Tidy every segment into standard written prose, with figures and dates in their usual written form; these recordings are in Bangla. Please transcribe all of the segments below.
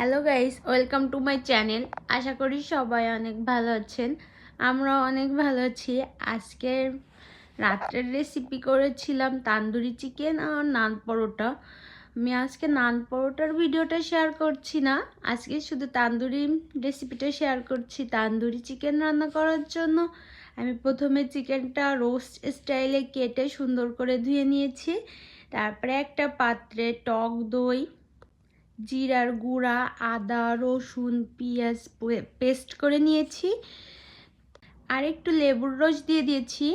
Hello guys, welcome to my channel. আশা করি সবাই অনেক ভালো আছেন। আমরা অনেক ভালো আছি। আজকে রাত্রের রেসিপি করেছিলাম তান্দুরি চিকেন আর নান পরোটা। আমি আজকে নান পরোটার ভিডিওটা শেয়ার করছি না, আজকে শুধু তান্দুরি রেসিপিটা শেয়ার করছি। তান্দুরি চিকেন রান্না করার জন্য আমি প্রথমে চিকেনটা রোস্ট স্টাইলে কেটে সুন্দর করে ধুয়ে নিয়েছি। তারপরে একটা পাত্রে টক দই, জিরার গুঁড়া, আদা, রসুন, পেঁয়াজ পেস্ট করে নিয়েছি। আর একটু লেবুর রস দিয়ে দিয়েছি।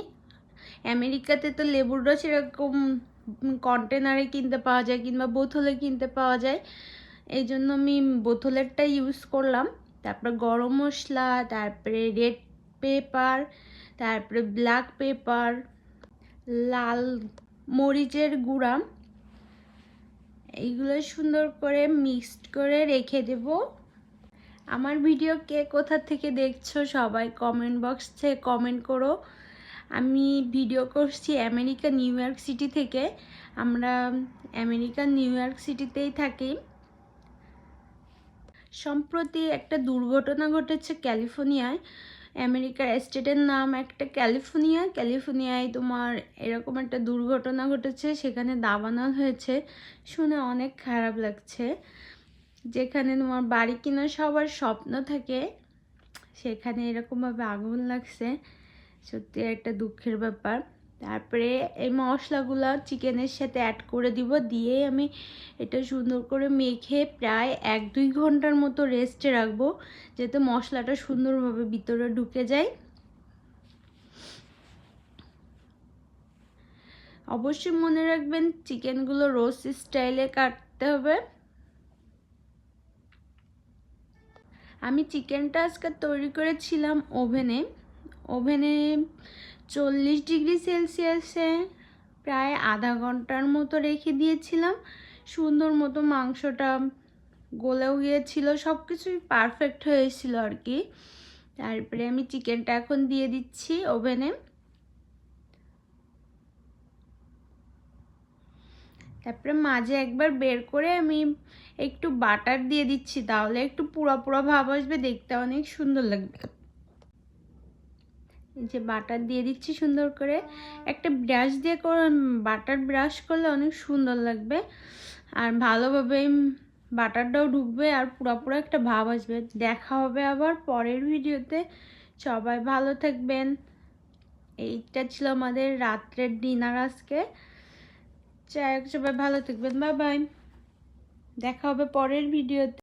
আমেরিকাতে তো লেবুর রস এরকম কন্টেনারে কিনতে পাওয়া যায় কিংবা বোতলে কিনতে পাওয়া যায়, এই জন্য আমি বোতলেরটা ইউজ করলাম। তারপরে গরম মশলা, তারপরে রেড পেপার, তারপরে ব্ল্যাক পেপার, লাল মরিচের গুঁড়া, এইগুলো সুন্দর করে মিক্সড করে রেখে দেব। আমার ভিডিও কে কোথা থেকে দেখছো সবাই কমেন্ট বক্সে কমেন্ট করো। আমি ভিডিও করছি আমেরিকা নিউ ইয়র্ক সিটি থেকে। আমরা আমেরিকার নিউ ইয়র্ক সিটিতেই থাকি। সম্প্রতি একটা দুর্ঘটনা ঘটেছে ক্যালিফোর্নিয়ায়। আমেরিকার স্টেটের নাম একটা ক্যালিফোর্নিয়ায় তোমার এরকম একটা দুর্ঘটনা ঘটেছে, সেখানে দাবানল হয়েছে। শুনে অনেক খারাপ লাগছে। যেখানে তোমার বাড়ি কেনার সবার স্বপ্ন থাকে, সেখানে এরকমভাবে আগুন লাগছে, সত্যি একটা দুঃখের ব্যাপার। তারপরে এই মশলাগুলো চিকেনের সাথে অ্যাড করে দিব, দিয়ে আমি এটা সুন্দর করে মেখে প্রায় 1-2 ঘন্টার মতো রেস্টে রাখবো, যাতে মশলাটা সুন্দরভাবে ভিতরে ঢুকে যায়। অবশ্যই মনে রাখবেন চিকেনগুলো রোস্ট স্টাইলে কাটতে হবে। আমি চিকেনটা আজকে তৈরি করেছিলাম ওভেনে 40 ডিগ্রি সেলসিয়াসে প্রায় আধা ঘন্টার মতো রেখে দিয়েছিলাম। সুন্দর মতো মাংসটা গলেও গিয়েছিল, সব কিছুই পারফেক্ট হয়েছিল আর কি। তারপরে আমি চিকেনটা এখন দিয়ে দিচ্ছি ওভেনে। তারপরে মাঝে একবার বের করে আমি একটু বাটার দিয়ে দিচ্ছি, তাহলে একটু পুরা পুরা ভাব আসবে, দেখতে অনেক সুন্দর লাগবে। এই যে বাটার দিয়ে দিচ্ছি সুন্দর করে। একটা ব্রাশ দিয়ে বাটার ব্রাশ করলে অনেক সুন্দর লাগবে, আর ভালোভাবে বাটারটাও ঢুকবে আর পুরো একটা ভাব আসবে। দেখা হবে আবার পরের ভিডিওতে। সবাই ভালো থাকবেন। এইটা ছিল আমাদের রাত্রের ডিনার আজকে। সবাই ভালো থাকবেন, বাই বাই। দেখা হবে পরের ভিডিওতে।